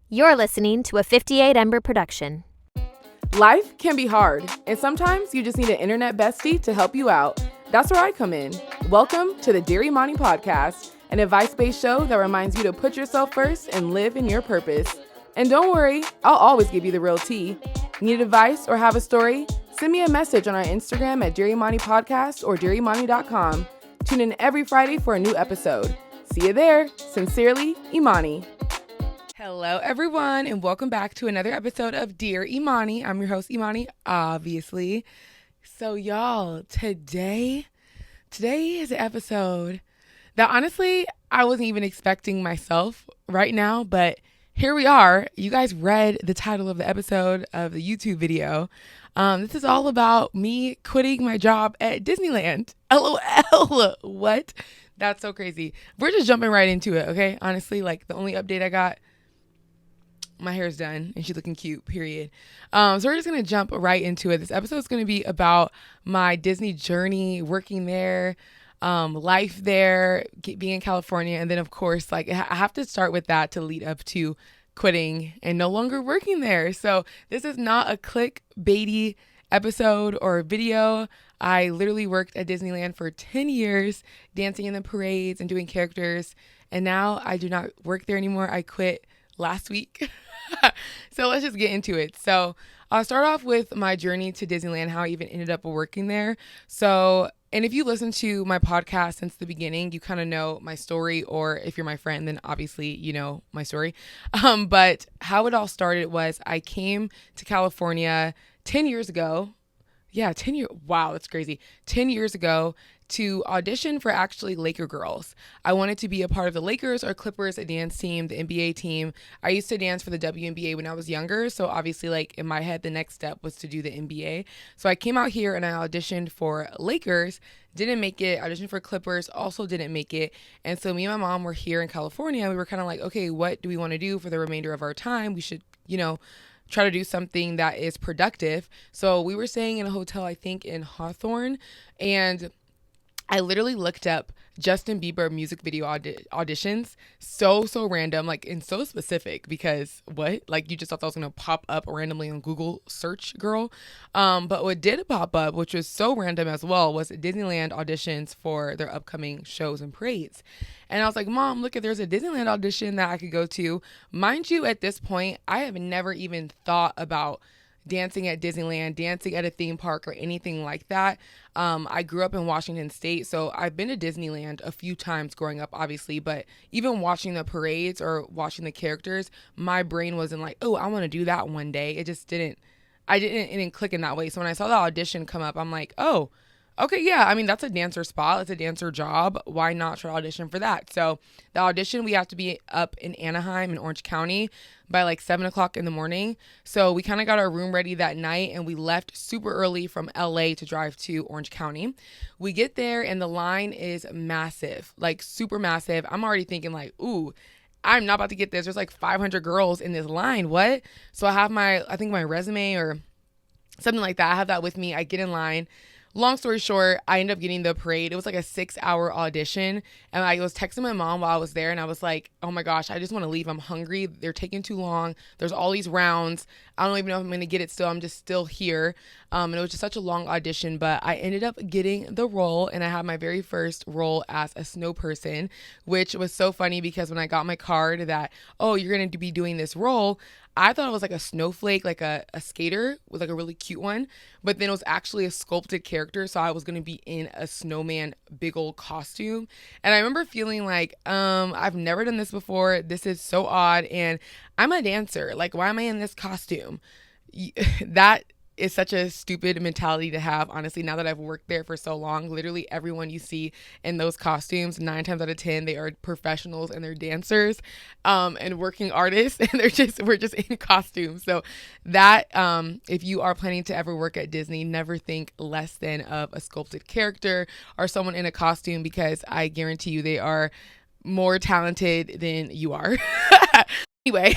You're listening to a 58 Ember production. Life can be hard, and sometimes you just need an internet bestie to help you out. That's where I come in. Welcome to the Dear Imani podcast, an advice-based show that reminds you to put yourself first and live in your purpose. And don't worry, I'll always give you the real tea. Need advice or have a story? Send me a message on our Instagram at Dear Imani Podcast or dearimani.com. Tune in every Friday for a new episode. See you there. Sincerely, Imani. Hello, everyone, and welcome back to another episode of Dear Imani. I'm your host, Imani, obviously. So, y'all, today is an episode that honestly I wasn't even expecting myself right now, but here we are. You guys read the title of the episode of the YouTube video. This is all about me quitting my job at Disneyland. LOL. What? That's so crazy. We're just jumping right into it, okay? Honestly, like the only update I got, my hair's done and she's looking cute, period. So we're just going to jump right into it. This episode is going to be about my Disney journey, working there, life there, being in California. And then of course, like I have to start with that to lead up to quitting and no longer working there. So this is not a clickbaity episode or video. I literally worked at Disneyland for 10 years, dancing in the parades and doing characters. And now I do not work there anymore. I quit last week. So let's just get into it. So I'll start off with my journey to Disneyland, how I even ended up working there. So, and if you listen to my podcast since the beginning, you kind of know my story, or if you're my friend, then obviously you know my story. But how it all started was I came to California 10 years ago. Yeah, 10 years. Wow, that's crazy. 10 years ago to audition for actually Laker Girls. I wanted to be a part of the Lakers or Clippers dance team, the NBA team. I used to dance for the WNBA when I was younger. So obviously, like in my head, the next step was to do the NBA. So I came out here and I auditioned for Lakers, didn't make it. Auditioned for Clippers, also didn't make it. And so me and my mom were here in California. We were kind of like, okay, what do we want to do for the remainder of our time? We should, try to do something that is productive. So we were staying in a hotel, I think in Hawthorne, and I literally looked up Justin Bieber music video auditions. So random, like, and so specific because what? Like, you just thought that was going to pop up randomly on Google search, girl. But what did pop up, which was so random as well, was Disneyland auditions for their upcoming shows and parades. And I was like, Mom, look, there's a Disneyland audition that I could go to. Mind you, at this point, I have never even thought about dancing at Disneyland, dancing at a theme park, or anything like that. I grew up in Washington State, so I've been to Disneyland a few times growing up, obviously, but even watching the parades or watching the characters, my brain wasn't like, oh, I want to do that one day. It didn't click in that way. So when I saw the audition come up, I'm like, oh, okay, yeah, I mean, that's a dancer spot. It's a dancer job. Why not try to audition for that? So the audition, we have to be up in Anaheim in Orange County by like 7 o'clock in the morning. So we kind of got our room ready that night and we left super early from LA to drive to Orange County. We get there and the line is massive, like super massive. I'm already thinking like, ooh, I'm not about to get this. There's like 500 girls in this line. What? So I have my resume or something like that. I have that with me. I get in line. Long story short, I ended up getting the parade. It was like a 6-hour audition. And I was texting my mom while I was there. And I was like, oh my gosh, I just want to leave. I'm hungry. They're taking too long. There's all these rounds. I don't even know if I'm going to get it still. I'm just still here. And it was just such a long audition. But I ended up getting the role. And I had my very first role as a snow person, which was so funny because when I got my card that, oh, you're going to be doing this role, I thought it was like a snowflake, like a skater with like a really cute one, but then it was actually a sculpted character. So I was going to be in a snowman, big old costume. And I remember feeling like, I've never done this before. This is so odd. And I'm a dancer. Like, why am I in this costume? That is such a stupid mentality to have, honestly, now that I've worked there for so long. Literally everyone you see in those costumes, 9 times out of 10, they are professionals and they're dancers and working artists, and we're just in costumes. So that, if you are planning to ever work at Disney, never think less than of a sculpted character or someone in a costume, because I guarantee you they are more talented than you are. Anyway,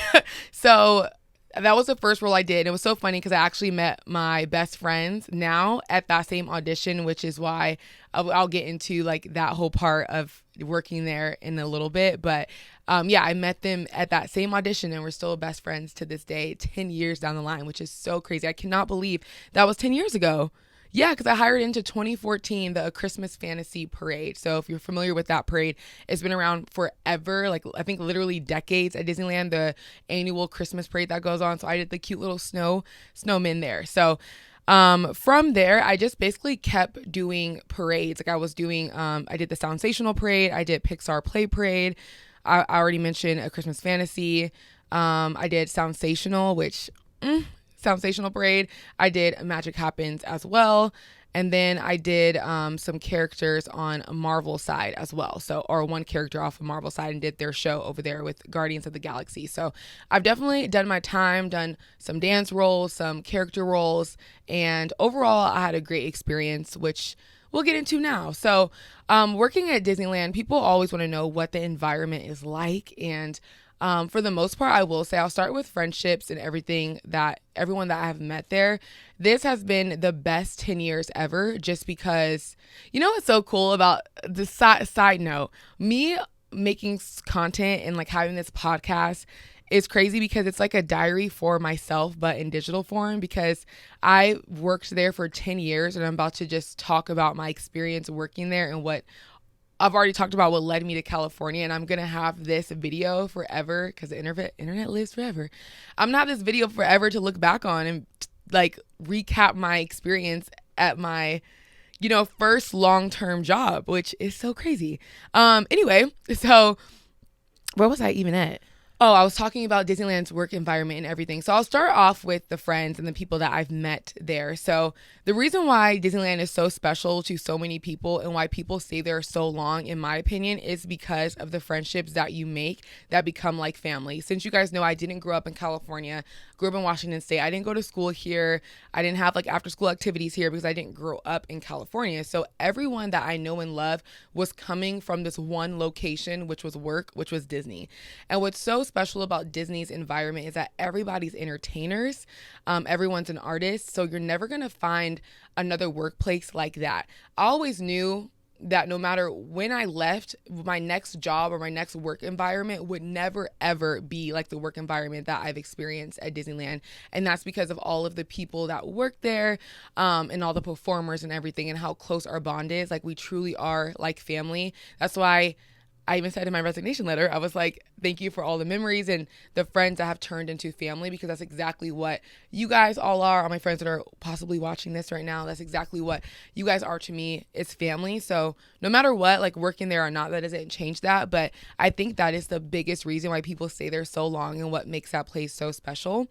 so That was the first role I did. It was so funny because I actually met my best friends now at that same audition, which is why I'll get into like that whole part of working there in a little bit. But yeah, I met them at that same audition and we're still best friends to this day, 10 years down the line, which is so crazy. I cannot believe that was 10 years ago. Yeah, because I hired into 2014, the Christmas Fantasy Parade. So if you're familiar with that parade, it's been around forever, like I think literally decades at Disneyland, the annual Christmas parade that goes on. So I did the cute little snowmen there. So from there, I just basically kept doing parades. Like I was doing, I did the Soundsational Parade, I did Pixar Play Parade. I already mentioned A Christmas Fantasy. I did Soundsational, which... Soundsational Parade. I did Magic Happens as well. And then I did some characters on a Marvel side as well. So, or one character off of Marvel side and did their show over there with Guardians of the Galaxy. So I've definitely done my time, done some dance roles, some character roles. And overall, I had a great experience, which we'll get into now. So working at Disneyland, people always want to know what the environment is like. And for the most part, I will say I'll start with friendships and everyone that I have met there. This has been the best 10 years ever just because, you know what's so cool about the side note, me making content and like having this podcast is crazy because it's like a diary for myself, but in digital form because I worked there for 10 years and I'm about to just talk about my experience working there and what I've already talked about what led me to California, and I'm going to have this video forever because the internet lives forever. I'm going to have this video forever to look back on and like recap my experience at my, first long-term job, which is so crazy. Anyway, so where was I even at? Oh, I was talking about Disneyland's work environment and everything. So I'll start off with the friends and the people that I've met there. So the reason why Disneyland is so special to so many people and why people stay there so long, in my opinion, is because of the friendships that you make that become like family. Since you guys know I didn't grow up in California, grew up in Washington State. I didn't go to school here. I didn't have like after school activities here because I didn't grow up in California. So everyone that I know and love was coming from this one location, which was work, which was Disney. And what's so special about Disney's environment is that everybody's entertainers, everyone's an artist, so you're never gonna find another workplace like that. I always knew that no matter when I left, my next job or my next work environment would never ever be like the work environment that I've experienced at Disneyland. And that's because of all of the people that work there, and all the performers and everything and how close our bond is. Like we truly are like family. That's why I even said in my resignation letter, I was like, thank you for all the memories and the friends that have turned into family, because that's exactly what you guys all are my friends that are possibly watching this right now. That's exactly what you guys are to me. It's family. So no matter what, like working there or not, that doesn't change that. But I think that is the biggest reason why people stay there so long and what makes that place so special.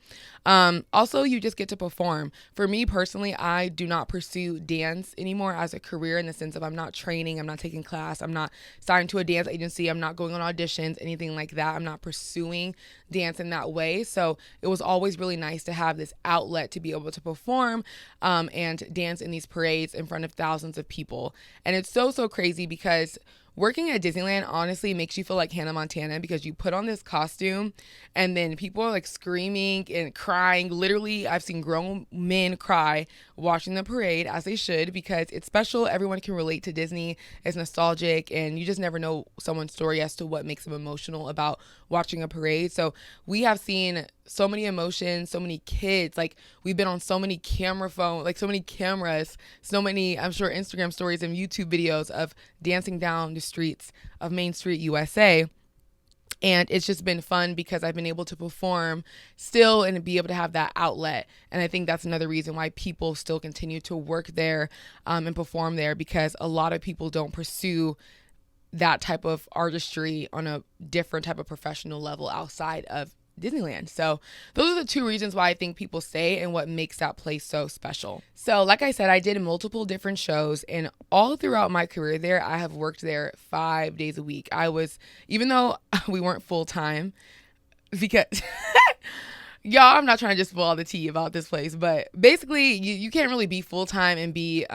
Also, you just get to perform. For me personally, I do not pursue dance anymore as a career in the sense of I'm not training, I'm not taking class, I'm not signed to a dance agency, I'm not going on auditions, anything like that. I'm not pursuing dance in that way. So it was always really nice to have this outlet to be able to perform and dance in these parades in front of thousands of people. And it's so crazy because working at Disneyland honestly makes you feel like Hannah Montana, because you put on this costume and then people are like screaming and crying. Literally, I've seen grown men cry watching the parade, as they should, because it's special. Everyone can relate to Disney. It's nostalgic, and you just never know someone's story as to what makes them emotional about watching a parade. So we have seen so many emotions, so many kids. Like we've been on so many cameras, so many, I'm sure, Instagram stories and YouTube videos of dancing down the streets of Main Street, USA. And it's just been fun because I've been able to perform still and be able to have that outlet. And I think that's another reason why people still continue to work there and perform there, because a lot of people don't pursue that type of artistry on a different type of professional level outside of Disneyland. So those are the two reasons why I think people stay and what makes that place so special. So like I said, I did multiple different shows, and all throughout my career there, I have worked there 5 days a week. Even though we weren't full time, because y'all, I'm not trying to just spill all the tea about this place, but basically you can't really be full time and be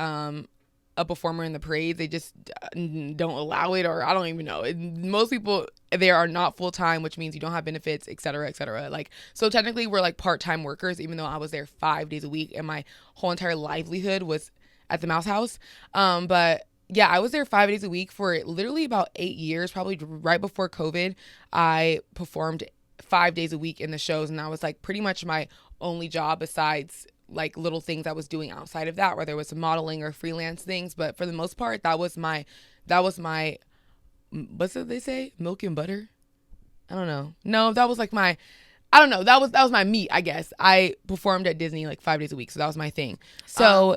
a performer in the parades. They just don't allow it, or I don't even know. Most people, they are not full-time, which means you don't have benefits, et cetera, et cetera. Like, so technically we're like part-time workers, even though I was there 5 days a week and my whole entire livelihood was at the Mouse House. But yeah, I was there 5 days a week for literally about 8 years, probably right before COVID. I performed 5 days a week in the shows, and that was like pretty much my only job besides like little things I was doing outside of that, whether it was modeling or freelance things. But for the most part, that was my what's it they say? Milk and butter? I don't know. No, that was like my, I don't know. That was my meat, I guess. I performed at Disney like 5 days a week, so that was my thing. So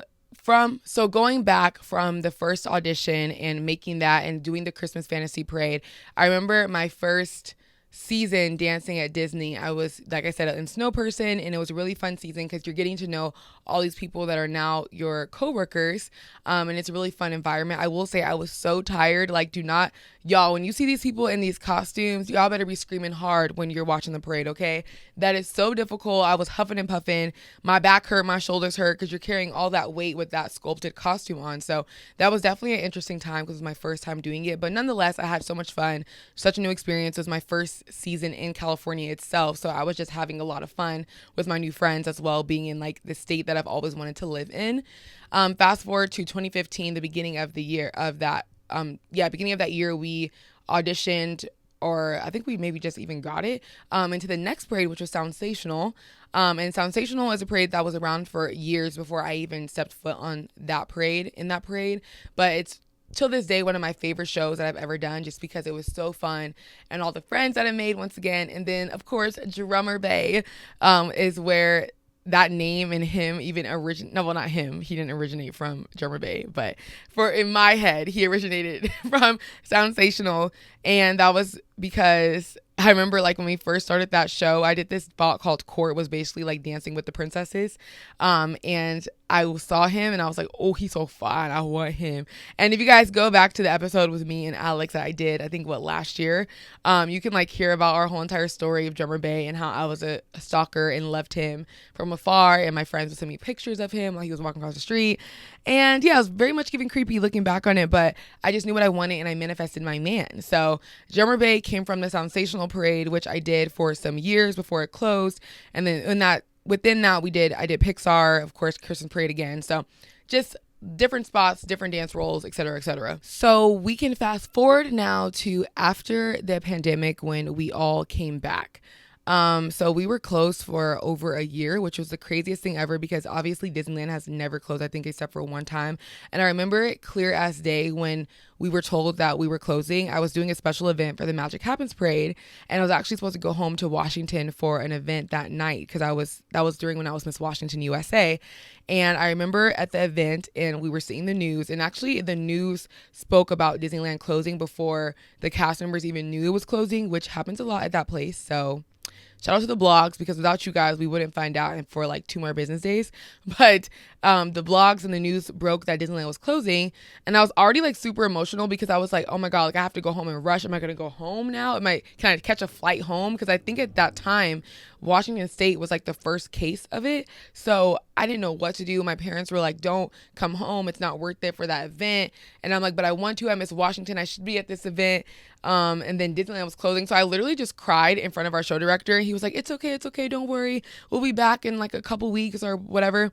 going back from the first audition and making that and doing the Christmas Fantasy Parade, I remember my first season dancing at Disney. I was, like I said, in Snow Person, and it was a really fun season because you're getting to know all these people that are now your coworkers, and it's a really fun environment. I will say I was so tired. Like, y'all, when you see these people in these costumes, y'all better be screaming hard when you're watching the parade, okay? That is so difficult. I was huffing and puffing. My back hurt, my shoulders hurt because you're carrying all that weight with that sculpted costume on. So that was definitely an interesting time because it was my first time doing it. But nonetheless, I had so much fun. Such a new experience. It was my first season in California itself. So I was just having a lot of fun with my new friends as well, being in like the state that I've always wanted to live in. Fast forward to 2015, the beginning of the year of that. Beginning of that year, we auditioned, or I think we maybe just even got it, into the next parade, which was Soundsational. And Soundsational is a parade that was around for years before I even stepped foot on that parade, But it's till this day one of my favorite shows that I've ever done, just because it was so fun and all the friends that I made once again. And then, of course, Drummer Bay is where that name and him even not him. He didn't originate from Drummer Bay, but in my head, he originated from Soundsational. And that was because I remember like when we first started that show, I did this spot called Court. It was basically like Dancing with the Princesses. And I saw him and I was like, oh, he's so fine. I want him. And if you guys go back to the episode with me and Alex that I did, I think last year, you can like hear about our whole entire story of Drummer Bay and how I was a stalker and loved him from afar. And my friends would send me pictures of him while he was walking across the street. And yeah, I was very much giving creepy looking back on it, but I just knew what I wanted and I manifested my man. So Drummer Bay came from the Soundsational Parade, which I did for some years before it closed. And then within that, I did Pixar, of course, Christmas Parade again. So just different spots, different dance roles, et cetera, et cetera. So we can fast forward now to after the pandemic when we all came back. So we were closed for over a year, which was the craziest thing ever because obviously Disneyland has never closed, I think, except for one time. And I remember it clear as day when we were told that we were closing. I was doing a special event for the Magic Happens Parade, and I was actually supposed to go home to Washington for an event that night because that was during when I was Miss Washington USA. And I remember at the event, and we were seeing the news, and actually the news spoke about Disneyland closing before the cast members even knew it was closing, which happens a lot at that place. So shout out to the blogs, because without you guys, we wouldn't find out for like 2 more business days. But the blogs and the news broke that Disneyland was closing. And I was already like super emotional because I was like, oh my God, like I have to go home and rush. Am I going to go home now? Can I catch a flight home? Because I think at that time, Washington State was like the first case of it. So I didn't know what to do. My parents were like, don't come home. It's not worth it for that event. And I'm like, but I want to. I miss Washington. I should be at this event. And then Disneyland was closing. So I literally just cried in front of our show director. He was like, it's okay. Don't worry. We'll be back in like a couple weeks or whatever.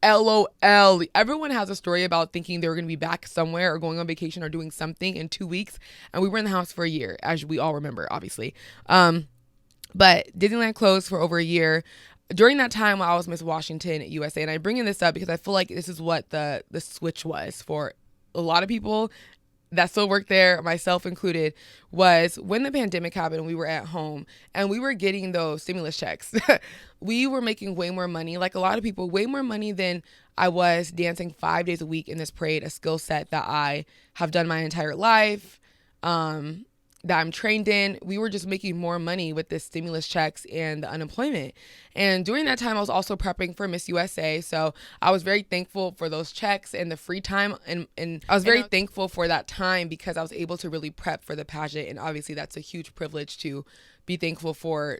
LOL. Everyone has a story about thinking they were going to be back somewhere or going on vacation or doing something in 2 weeks. And we were in the house for a year, as we all remember, obviously. But Disneyland closed for over a year. During that time, I was Miss Washington USA. And I bring in this up because I feel like this is what the switch was for a lot of people that still work there, myself included, was when the pandemic happened, we were at home and we were getting those stimulus checks. We were making way more money, like a lot of people, way more money than I was dancing 5 days a week in this parade, a skill set that I have done my entire life, that I'm trained in. We were just making more money with the stimulus checks and the unemployment. And during that time, I was also prepping for Miss USA. So I was very thankful for those checks and the free time. And I was very thankful for that time because I was able to really prep for the pageant. And obviously that's a huge privilege to be thankful for,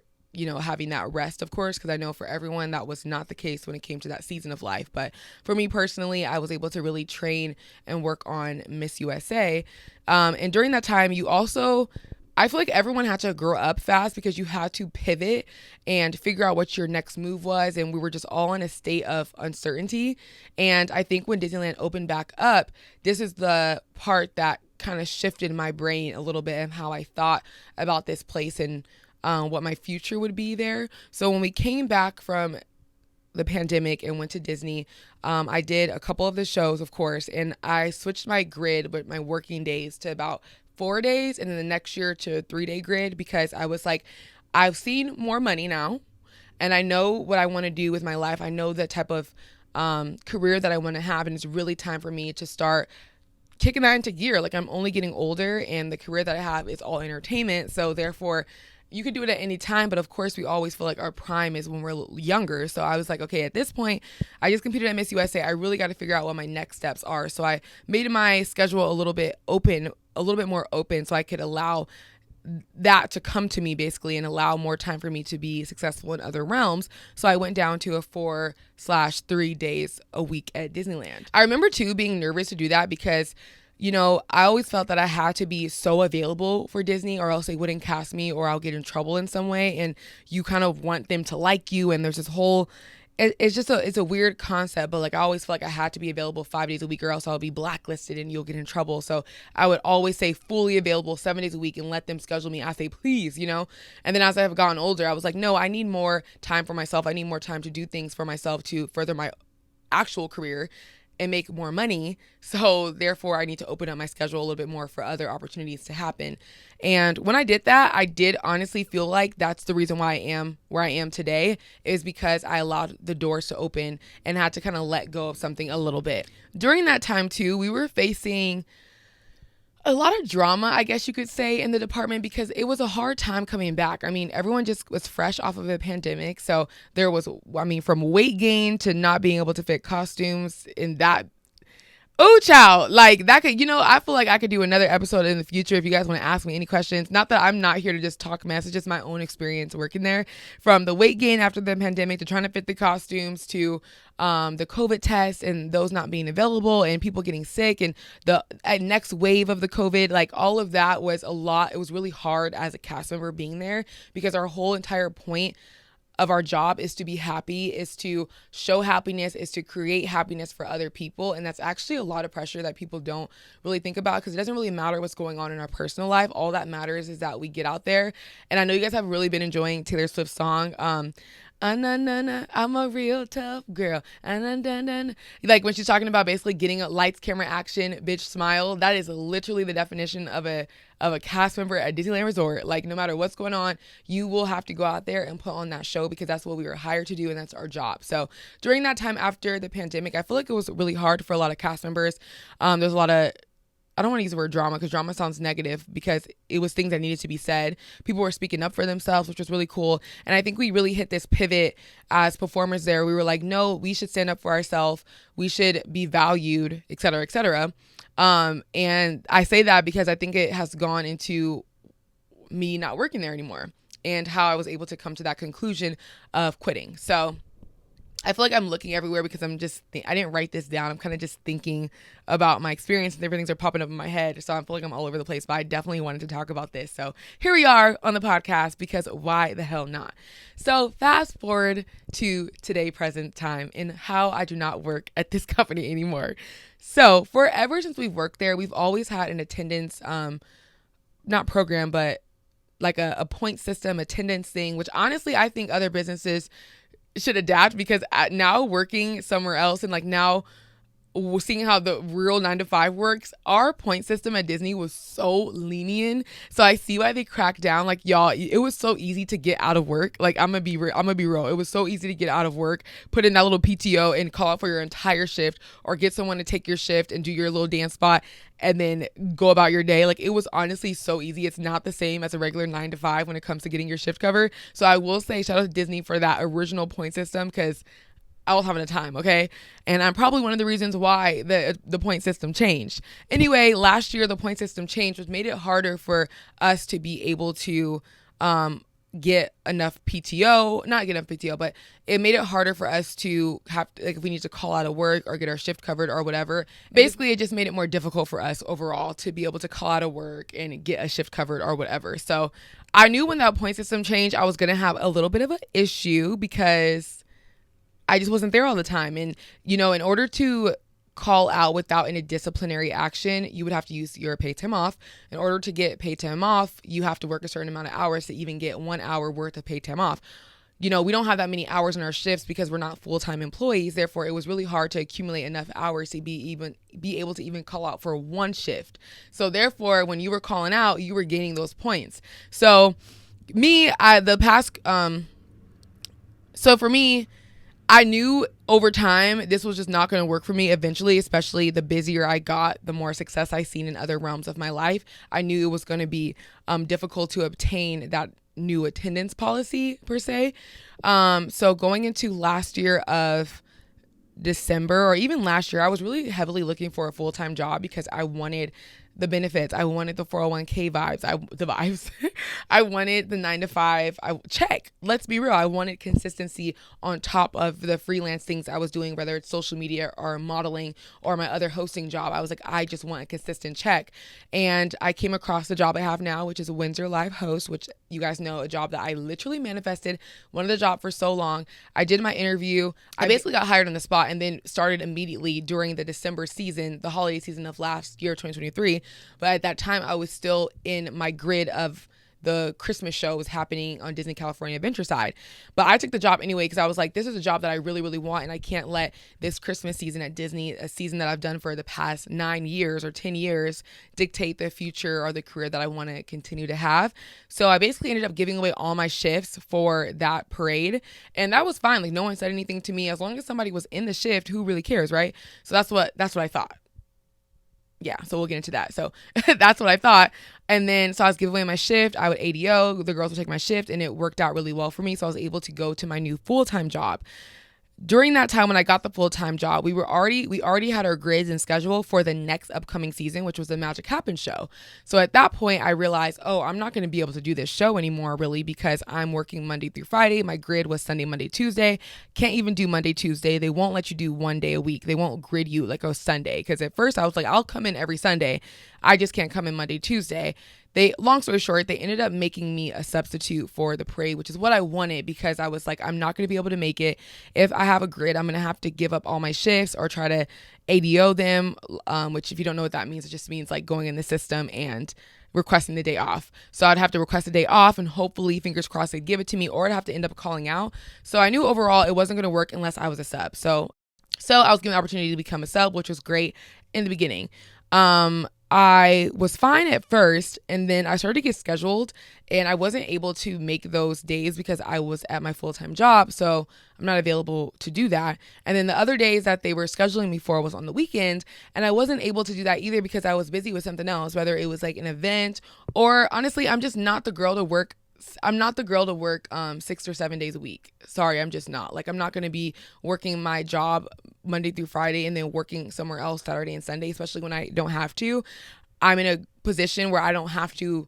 having that rest, of course, because I know for everyone that was not the case when it came to that season of life. But for me personally, I was able to really train and work on Miss USA. And during that time, you also, I feel like everyone had to grow up fast because you had to pivot and figure out what your next move was. And we were just all in a state of uncertainty. And I think when Disneyland opened back up, this is the part that kind of shifted my brain a little bit and how I thought about this place and what my future would be there. So when we came back from the pandemic and went to Disney, I did a couple of the shows, of course, and I switched my grid, but my working days to about 4 days, and then the next year to a 3-day grid, because I was like, I've seen more money now, and I know what I want to do with my life. I know the type of career that I want to have, and it's really time for me to start kicking that into gear. Like, I'm only getting older, and the career that I have is all entertainment, so therefore you can do it at any time, but of course we always feel like our prime is when we're younger. So I was like, okay, at this point, I just competed at Miss USA. I really got to figure out what my next steps are. So I made my schedule a little bit more open, so I could allow that to come to me basically and allow more time for me to be successful in other realms. So I went down to a 4/3 days a week at Disneyland. I remember too being nervous to do that because I always felt that I had to be so available for Disney or else they wouldn't cast me or I'll get in trouble in some way. And you kind of want them to like you. And there's this whole, it's a weird concept, but like I always felt like I had to be available 5 days a week or else I'll be blacklisted and you'll get in trouble. So I would always say fully available 7 days a week and let them schedule me as they please, And then as I've gotten older, I was like, no, I need more time for myself. I need more time to do things for myself to further my actual career and make more money. So therefore I need to open up my schedule a little bit more for other opportunities to happen. And when I did that, I did honestly feel like that's the reason why I am where I am today, is because I allowed the doors to open and had to kind of let go of something a little bit. During that time too, we were facing a lot of drama, I guess you could say, in the department because it was a hard time coming back. I mean, everyone just was fresh off of a pandemic. So there was, from weight gain to not being able to fit costumes in that. Oh, child, like that could, I feel like I could do another episode in the future if you guys want to ask me any questions. Not that I'm not here to just talk mess. It's just my own experience working there, from the weight gain after the pandemic to trying to fit the costumes to the COVID tests and those not being available and people getting sick and the next wave of the COVID, like all of that was a lot. It was really hard as a cast member being there because our whole entire point of our job is to be happy, is to show happiness, is to create happiness for other people. And that's actually a lot of pressure that people don't really think about because it doesn't really matter what's going on in our personal life. All that matters is that we get out there. And I know you guys have really been enjoying Taylor Swift's song, I'm a real tough girl. Like when she's talking about basically getting a lights, camera, action, bitch, smile. That is literally the definition of a cast member at Disneyland Resort. Like no matter what's going on, you will have to go out there and put on that show because that's what we were hired to do and that's our job. So during that time after the pandemic, I feel like it was really hard for a lot of cast members. There's a lot of, I don't want to use the word drama because drama sounds negative because it was things that needed to be said. People were speaking up for themselves, which was really cool. And I think we really hit this pivot as performers there. We were like, no, we should stand up for ourselves. We should be valued, et cetera, et cetera. And I say that because I think it has gone into me not working there anymore and how I was able to come to that conclusion of quitting. So I feel like I'm looking everywhere because I didn't write this down. I'm kind of just thinking about my experience and different things are popping up in my head. So I feel like I'm all over the place, but I definitely wanted to talk about this. So here we are on the podcast because why the hell not? So fast forward to today, present time, and how I do not work at this company anymore. So forever since we've worked there, we've always had an attendance, not program, but like a point system attendance thing, which honestly, I think other businesses should adapt because now working somewhere else and like now seeing how the real 9 to 5 works, our point system at Disney was so lenient. So I see why they cracked down. Like y'all, it was so easy to get out of work. Like I'm gonna be real. It was so easy to get out of work, put in that little PTO and call out for your entire shift or get someone to take your shift and do your little dance spot and then go about your day. Like it was honestly so easy. It's not the same as a regular 9 to 5 when it comes to getting your shift cover. So I will say shout out to Disney for that original point system because I was having a time, okay? And I'm probably one of the reasons why the point system changed. Anyway, last year the point system changed, which made it harder for us to be able to get enough PTO, not get enough PTO, but it made it harder for us to have, like, if we need to call out of work or get our shift covered or whatever. Basically, it just made it more difficult for us overall to be able to call out of work and get a shift covered or whatever. So I knew when that point system changed, I was going to have a little bit of an issue because I just wasn't there all the time. And, in order to call out without any disciplinary action, you would have to use your paid time off. In order to get paid time off, you have to work a certain amount of hours to even get 1 hour worth of paid time off. We don't have that many hours in our shifts because we're not full-time employees. Therefore, it was really hard to accumulate enough hours to be able to even call out for one shift. So therefore, when you were calling out, you were gaining those points. So for me, I knew over time this was just not going to work for me eventually, especially the busier I got, the more success I seen in other realms of my life. I knew it was going to be difficult to obtain that new attendance policy per se. So going into last year of December, or even last year, I was really heavily looking for a full-time job because I wanted the benefits. I wanted the 401k vibes. I wanted the 9 to 5. Check. Let's be real. I wanted consistency on top of the freelance things I was doing, whether it's social media or modeling or my other hosting job. I was like, I just want a consistent check. And I came across the job I have now, which is a Windsor Live host, which you guys know, a job that I literally manifested, wanted the job for so long. I did my interview. I basically got hired on the spot and then started immediately during the December season, the holiday season of last year, 2023. But at that time, I was still in my grid of the Christmas show was happening on Disney California Adventure side. But I took the job anyway because I was like, this is a job that I really, really want. And I can't let this Christmas season at Disney, a season that I've done for the past 9 years or 10 years, dictate the future or the career that I want to continue to have. So I basically ended up giving away all my shifts for that parade. And that was fine. Like, no one said anything to me. As long as somebody was in the shift, who really cares, right? So that's what I thought. Yeah, so we'll get into that. So that's what I thought. And then, so I was giving away my shift. I would ADO. The girls would take my shift, and it worked out really well for me. So I was able to go to my new full-time job. During that time when I got the full-time job, we already had our grids and schedule for the next upcoming season, which was the Magic Happens show. So at that point, I realized, I'm not going to be able to do this show anymore, really, because I'm working Monday through Friday. My grid was Sunday, Monday, Tuesday. Can't even do Monday, Tuesday. They won't let you do one day a week. They won't grid you like a Sunday. Because at first I was like, I'll come in every Sunday. I just can't come in Monday, Tuesday. Long story short, they ended up making me a substitute for the parade, which is what I wanted, because I was like, I'm not going to be able to make it. If I have a grid, I'm going to have to give up all my shifts or try to ADO them, which, if you don't know what that means, it just means like going in the system and requesting the day off. So I'd have to request a day off, and hopefully, fingers crossed, they'd give it to me, or I'd have to end up calling out. So I knew overall it wasn't going to work unless I was a sub. So I was given the opportunity to become a sub, which was great in the beginning. I was fine at first, and then I started to get scheduled, and I wasn't able to make those days because I was at my full-time job, so I'm not available to do that. And then the other days that they were scheduling me for was on the weekend, and I wasn't able to do that either because I was busy with something else, whether it was like an event, or honestly, I'm just not the girl to work 6 or 7 days a week. Sorry, I'm just not. Like, I'm not going to be working my job Monday through Friday and then working somewhere else Saturday and Sunday, especially when I don't have to. I'm in a position where I don't have to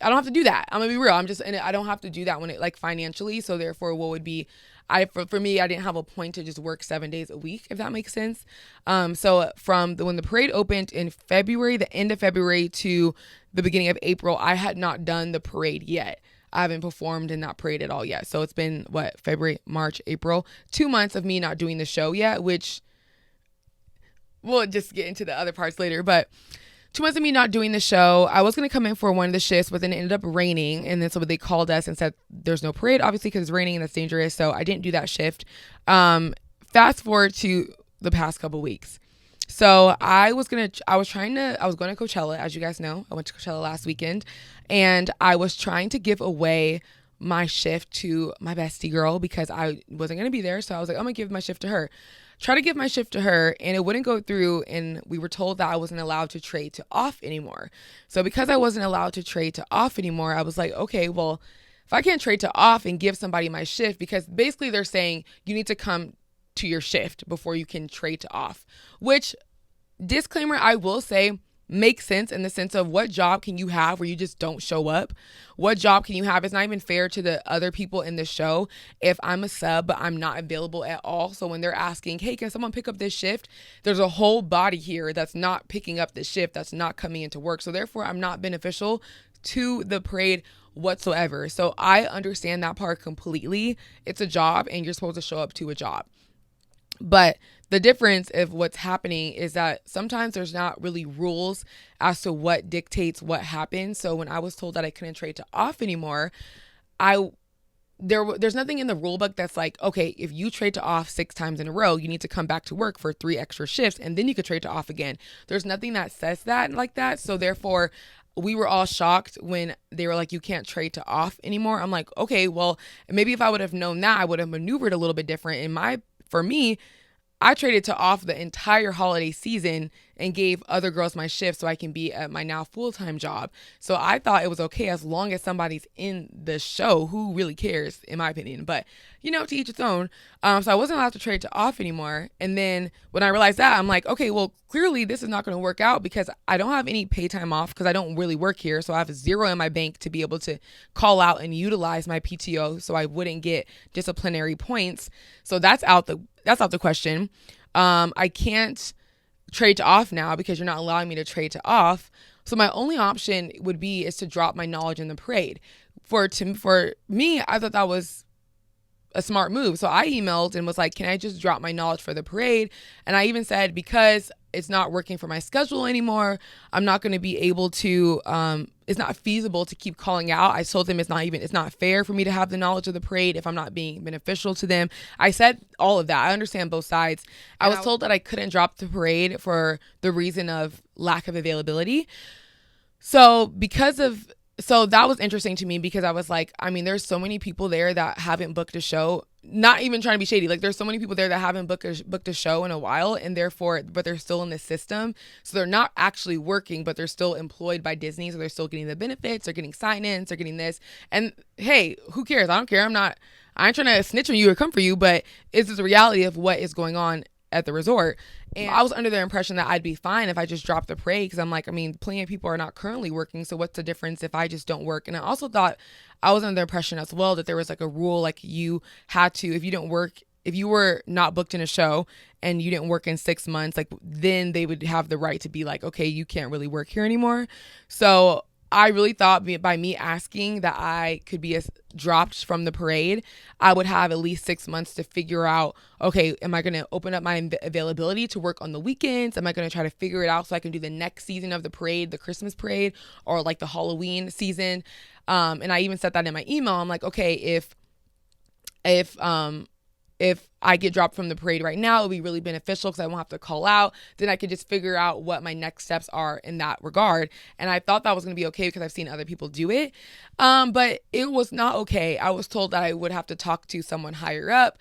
do that. I'm gonna be real. I don't have to do that when it, like, financially. So therefore, what would be, for me, I didn't have a point to just work 7 days a week, if that makes sense. So from when the parade opened in February, the end of February to the beginning of April, I had not done the parade yet. I haven't performed in that parade at all yet. So it's been February, March, April, 2 months of me not doing the show yet, which we'll just get into the other parts later. But 2 months of me not doing the show. I was going to come in for one of the shifts, but then it ended up raining. And then so they called us and said, there's no parade, obviously, because it's raining and that's dangerous. So I didn't do that shift. Fast forward to the past couple weeks. So I was going to Coachella, as you guys know. I went to Coachella last weekend, and I was trying to give away my shift to my bestie girl because I wasn't going to be there. So I was like, I'm going to give my shift to her. Try to give my shift to her, and it wouldn't go through, and we were told that I wasn't allowed to trade to off anymore. So because I wasn't allowed to trade to off anymore, I was like, okay, well, if I can't trade to off and give somebody my shift, because basically they're saying you need to come to your shift before you can trade to off, which, disclaimer, I will say, make sense in the sense of what job can you have where you just don't show up? What job can you have? It's not even fair to the other people in the show if I'm a sub but I'm not available at all. So when they're asking, hey, can someone pick up this shift? There's a whole body here that's not picking up the shift, that's not coming into work. So therefore, I'm not beneficial to the parade whatsoever. So I understand that part completely. It's a job and you're supposed to show up to a job. But the difference of what's happening is that sometimes there's not really rules as to what dictates what happens. So when I was told that I couldn't trade to off anymore, there's nothing in the rule book that's like, okay, if you trade to off 6 times in a row, you need to come back to work for 3 extra shifts and then you could trade to off again. There's nothing that says that like that. So therefore, we were all shocked when they were like, you can't trade to off anymore. I'm like, okay, well, maybe if I would have known that, I would have maneuvered a little bit different. For me, I traded to off the entire holiday season and gave other girls my shift so I can be at my now full-time job. So I thought it was okay as long as somebody's in the show. Who really cares, in my opinion? But, to each its own. So I wasn't allowed to trade to off anymore. And then when I realized that, I'm like, okay, well, clearly this is not going to work out because I don't have any pay time off because I don't really work here. So I have 0 in my bank to be able to call out and utilize my PTO so I wouldn't get disciplinary points. So that's out the question. I can't trade to off now because you're not allowing me to trade to off. So my only option is to drop my knowledge in the parade. For me, I thought that was a smart move. So I emailed and was like, can I just drop my knowledge for the parade? And I even said, because it's not working for my schedule anymore, I'm not going to be able to, it's not feasible to keep calling out. I told them it's not fair for me to have the knowledge of the parade if I'm not being beneficial to them. I said all of that. I understand both sides. I was told that I couldn't drop the parade for the reason of lack of availability. So that was interesting to me because I was like, there's so many people there that haven't booked a show, not even trying to be shady. Like there's so many people there that haven't booked a show in a while and but they're still in the system. So they're not actually working, but they're still employed by Disney. So they're still getting the benefits, they're getting sign-ins, they're getting this. And hey, who cares? I don't care. I ain't trying to snitch on you or come for you, but it's just the reality of what is going on at the resort. And I was under the impression that I'd be fine if I just dropped the parade because I'm like, plenty of people are not currently working. So what's the difference if I just don't work? And I also thought I was under the impression as well that there was like a rule, like you had to, if you were not booked in a show and you didn't work in 6 months, like then they would have the right to be like, okay, you can't really work here anymore. So I really thought by me asking that I could be dropped from the parade, I would have at least 6 months to figure out, okay, am I going to open up my availability to work on the weekends? Am I going to try to figure it out so I can do the next season of the parade, the Christmas parade, or like the Halloween season? And I even said that in my email. I'm like, okay, if I get dropped from the parade right now, it'll be really beneficial because I won't have to call out. Then I could just figure out what my next steps are in that regard. And I thought that was going to be okay because I've seen other people do it. But it was not okay. I was told that I would have to talk to someone higher up,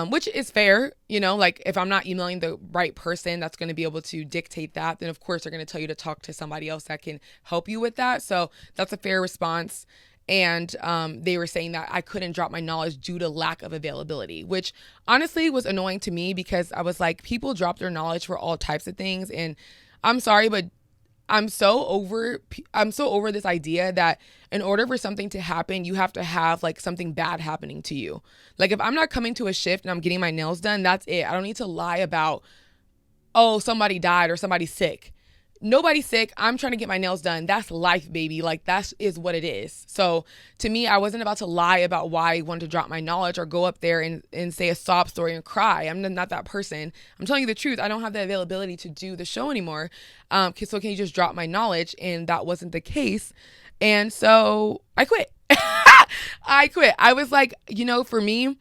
which is fair. Like if I'm not emailing the right person that's going to be able to dictate that, then of course they're going to tell you to talk to somebody else that can help you with that. So that's a fair response. And they were saying that I couldn't drop my knowledge due to lack of availability, which honestly was annoying to me because I was like, people drop their knowledge for all types of things. And I'm sorry, but I'm so over this idea that in order for something to happen, you have to have like something bad happening to you. Like if I'm not coming to a shift and I'm getting my nails done, that's it. I don't need to lie about, oh, somebody died or somebody's sick. Nobody's sick. I'm trying to get my nails done. That's life, baby. Like that is what it is. So to me, I wasn't about to lie about why I wanted to drop my knowledge or go up there and say a sob story and cry. I'm not that person. I'm telling you the truth. I don't have the availability to do the show anymore. So can you just drop my knowledge? And that wasn't the case. And so I quit. I quit. I was like, for me,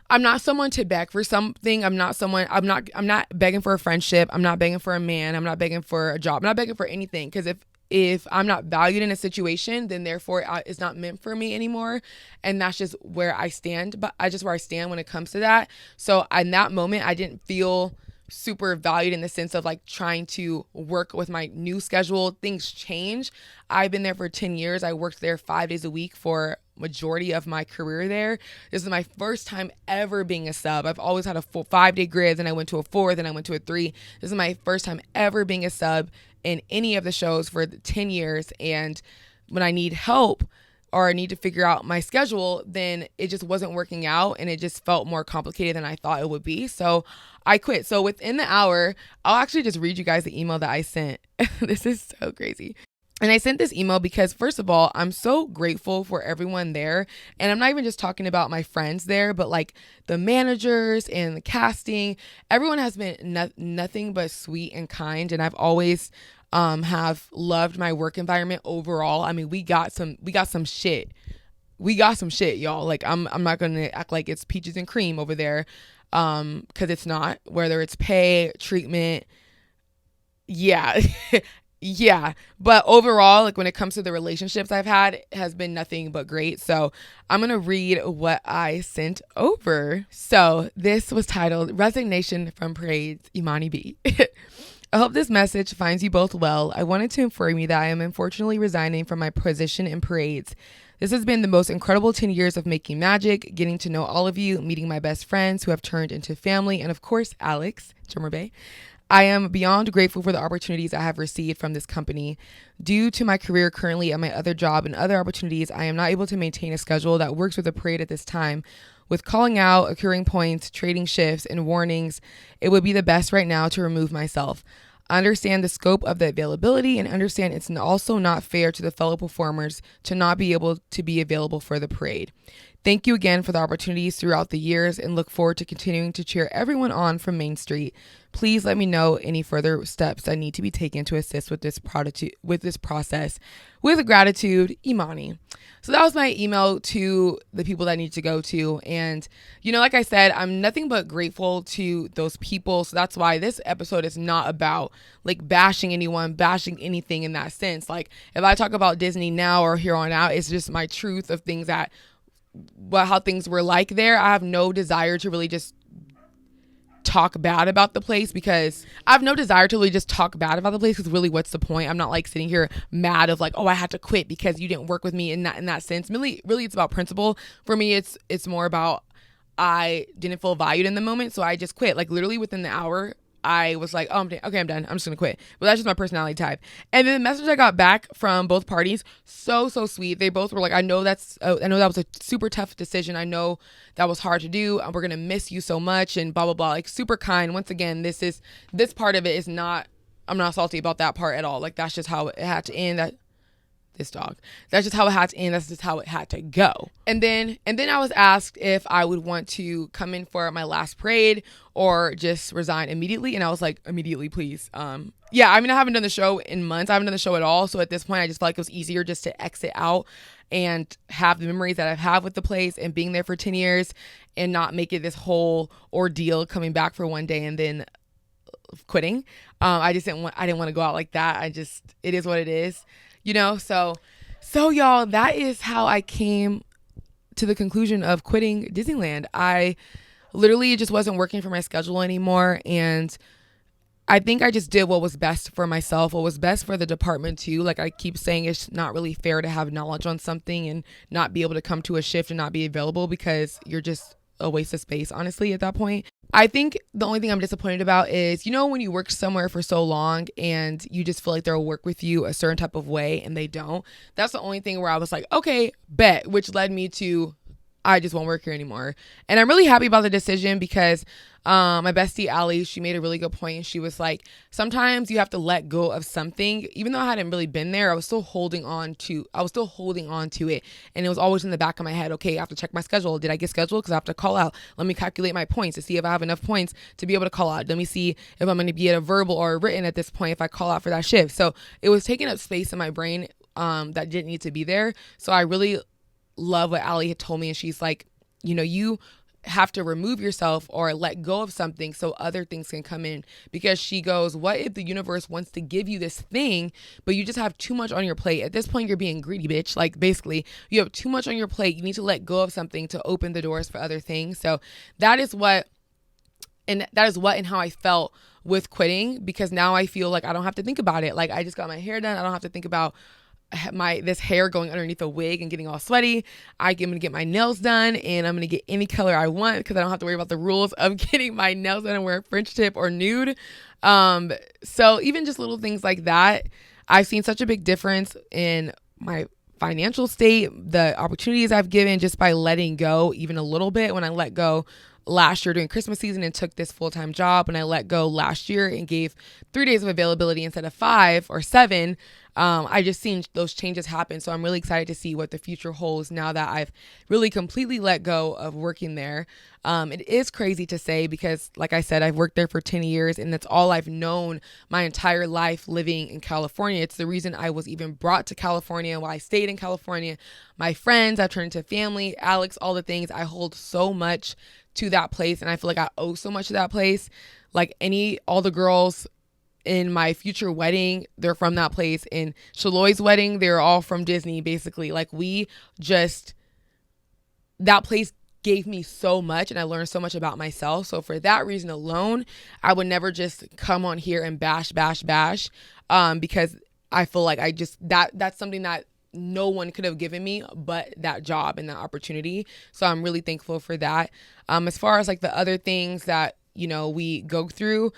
I'm not someone to beg for something. I'm not begging for a friendship. I'm not begging for a man. I'm not begging for a job. I'm not begging for anything. Because if I'm not valued in a situation, then therefore it's not meant for me anymore. And that's just where I stand. But I just where I stand when it comes to that. So in that moment, I didn't feel super valued in the sense of like trying to work with my new schedule. Things change. I've been there for 10 years. I worked there 5 days a week for majority of my career there. This is my first time ever being a sub. I've always had a full 5-day grid, then I went to a 4, then I went to a 3. This is my first time ever being a sub in any of the shows for 10 years. And when I need help or I need to figure out my schedule, then it just wasn't working out and it just felt more complicated than I thought it would be. So I quit. So within the hour, I'll actually just read you guys the email that I sent. This is so crazy. And I sent this email because, first of all, I'm so grateful for everyone there. And I'm not even just talking about my friends there, but like the managers and the casting. Everyone has been nothing but sweet and kind. And I've always have loved my work environment overall. I mean, we got some shit. We got some shit, y'all. Like, I'm not going to act like it's peaches and cream over there, because it's not. Whether it's pay, treatment, yeah. Yeah, but overall, like when it comes to the relationships I've had, it has been nothing but great. So I'm going to read what I sent over. So this was titled Resignation from Parades, Imani B. I hope this message finds you both well. I wanted to inform you that I am unfortunately resigning from my position in Parades. This has been the most incredible 10 years of making magic, getting to know all of you, meeting my best friends who have turned into family, and of course, Alex, Drummer Bay. I am beyond grateful for the opportunities I have received from this company. Due to my career currently at my other job and other opportunities, I am not able to maintain a schedule that works with the parade at this time. With calling out, accruing points, trading shifts, and warnings, it would be the best right now to remove myself. I understand the scope of the availability and understand it's also not fair to the fellow performers to not be able to be available for the parade. Thank you again for the opportunities throughout the years and look forward to continuing to cheer everyone on from Main Street. Please let me know any further steps that need to be taken to assist with this process. With gratitude, Imani. So that was my email to the people that I need to go to. And, like I said, I'm nothing but grateful to those people. So that's why this episode is not about like bashing anyone, bashing anything in that sense. Like if I talk about Disney now or here on out, it's just my truth of things how things were like there. I have no desire to really just talk bad about the place because really what's the point? I'm not like sitting here mad of like, oh, I had to quit because you didn't work with me in that sense. Really it's about principle. For me, it's more about I didn't feel valued in the moment, so I just quit. Like literally within the hour, I was like, oh, I'm done. I'm just gonna quit. But that's just my personality type. And then the message I got back from both parties, so sweet. They both were like, I know that was a super tough decision. I know that was hard to do. We're gonna miss you so much and blah blah blah. Like super kind. Once again, this part of it is not. I'm not salty about that part at all. Like that's just how it had to end. That's just how it had to end. That's just how it had to go. And then I was asked if I would want to come in for my last parade or just resign immediately. And I was like, immediately, please. Yeah, I mean, I haven't done the show in months. I haven't done the show at all. So at this point, I just felt like it was easier just to exit out and have the memories that I've had with the place and being there for 10 years and not make it this whole ordeal coming back for one day and then quitting. I didn't want to go out like that. It is what it is. So y'all, that is how I came to the conclusion of quitting Disneyland. It just wasn't working for my schedule anymore. And I think I just did what was best for myself, what was best for the department too. Like I keep saying, it's not really fair to have knowledge on something and not be able to come to a shift and not be available because you're just a waste of space, honestly, at that point. I think the only thing I'm disappointed about is, when you work somewhere for so long and you just feel like they'll work with you a certain type of way and they don't. That's the only thing where I was like, okay, bet, which led me to I just won't work here anymore. And I'm really happy about the decision because my bestie Allie, she made a really good point. She was like, sometimes you have to let go of something. Even though I hadn't really been there, I was still holding on to it. And it was always in the back of my head, okay, I have to check my schedule. Did I get scheduled? Because I have to call out. Let me calculate my points to see if I have enough points to be able to call out. Let me see if I'm going to be at a verbal or a written at this point if I call out for that shift. So it was taking up space in my brain that didn't need to be there. So I really love what Allie had told me. And she's like, you have to remove yourself or let go of something so other things can come in. Because she goes, what if the universe wants to give you this thing, but you just have too much on your plate? At this point, you're being greedy, bitch. Like basically, you have too much on your plate. You need to let go of something to open the doors for other things. So that is what and how I felt with quitting, because now I feel like I don't have to think about it. Like I just got my hair done. I don't have to think about this hair going underneath a wig and getting all sweaty. I'm gonna get my nails done, and I'm gonna get any color I want because I don't have to worry about the rules of getting my nails done and wear a French tip or nude. So even just little things like that, I've seen such a big difference in my financial state, the opportunities I've given just by letting go even a little bit. When I let go last year during Christmas season and took this full-time job, and I let go last year and gave 3 days of availability instead of 5 or 7, I just seen those changes happen. So I'm really excited to see what the future holds now that I've really completely let go of working there. It is crazy to say because, like I said, I've worked there for 10 years and that's all I've known my entire life living in California. It's the reason I was even brought to California, why I stayed in California. My friends, I've turned into family, Alex, all the things. I hold so much to that place, and I feel like I owe so much to that place. Like all the girls in my future wedding, they're from that place. In Shaloy's wedding, they're all from Disney, basically. Like that place gave me so much, and I learned so much about myself. So for that reason alone, I would never just come on here and bash, because I feel like that's something that no one could have given me but that job and that opportunity. So I'm really thankful for that. As far as like the other things that, we go through,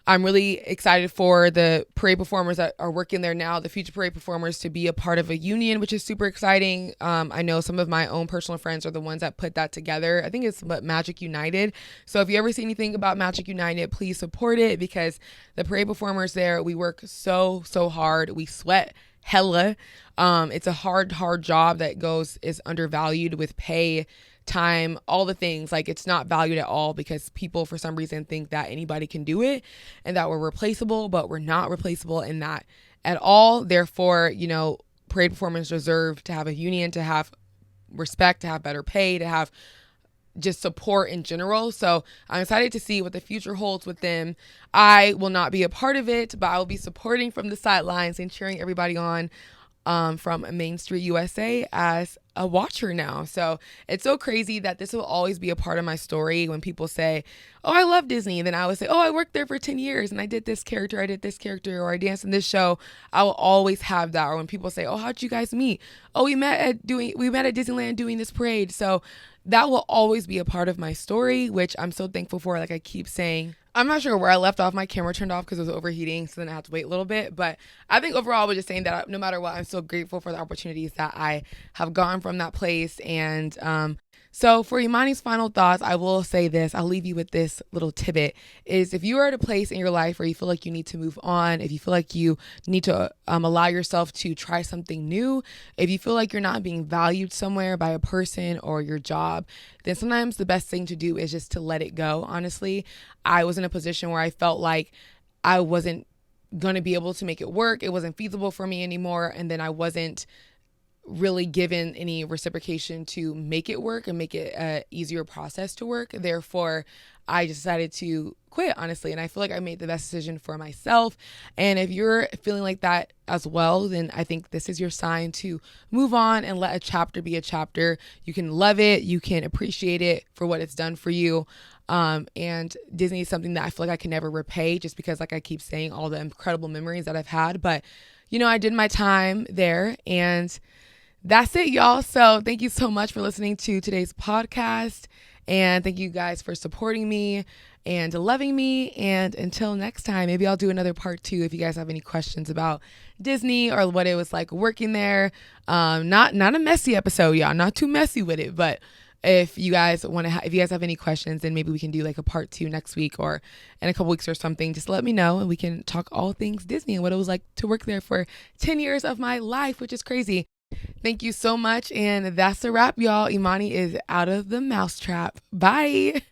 I'm really excited for the parade performers that are working there now, the future parade performers, to be a part of a union, which is super exciting. I know some of my own personal friends are the ones that put that together. I think it's Magic United. So if you ever see anything about Magic United, please support it, because the parade performers there, we work so hard. We sweat hella. It's a hard job that is undervalued with pay, time, all the things. Like, it's not valued at all because people for some reason think that anybody can do it and that we're replaceable, but we're not replaceable in that at all. Therefore, parade performers deserve to have a union, to have respect, to have better pay, to have just support in general. So I'm excited to see what the future holds with them. I will not be a part of it, but I will be supporting from the sidelines and cheering everybody on from Main Street USA as a watcher now. So it's so crazy that this will always be a part of my story. When people say, oh, I love Disney, and then I would say, oh, I worked there for 10 years and I did this character, or I danced in this show. I will always have that. Or when people say, oh, how'd you guys meet? Oh, we met at Disneyland doing this parade. So that will always be a part of my story, which I'm so thankful for. Like I keep saying, I'm not sure where I left off. My camera turned off because it was overheating, so then I had to wait a little bit. But I think overall, I was just saying that no matter what, I'm so grateful for the opportunities that I have gotten from that place. And so for Imani's final thoughts, I will say this. I'll leave you with this little tidbit, is if you are at a place in your life where you feel like you need to move on, if you feel like you need to allow yourself to try something new, if you feel like you're not being valued somewhere by a person or your job, then sometimes the best thing to do is just to let it go. Honestly, I was in a position where I felt like I wasn't going to be able to make it work. It wasn't feasible for me anymore. And then I wasn't really given any reciprocation to make it work and make it a easier process to work. Therefore, I decided to quit, honestly. And I feel like I made the best decision for myself. And if you're feeling like that as well, then I think this is your sign to move on and let a chapter be a chapter. You can love it. You can appreciate it for what it's done for you. And Disney is something that I feel like I can never repay, just because, like I keep saying, all the incredible memories that I've had. But, I did my time there, and that's it, y'all. So thank you so much for listening to today's podcast. And thank you guys for supporting me and loving me. And until next time, maybe I'll do another part 2 if you guys have any questions about Disney or what it was like working there. Not a messy episode, y'all. Not too messy with it. But if you guys if you guys have any questions, then maybe we can do like a part 2 next week or in a couple weeks or something. Just let me know and we can talk all things Disney and what it was like to work there for 10 years of my life, which is crazy. Thank you so much. And that's a wrap, y'all. Imani is out of the mousetrap. Bye.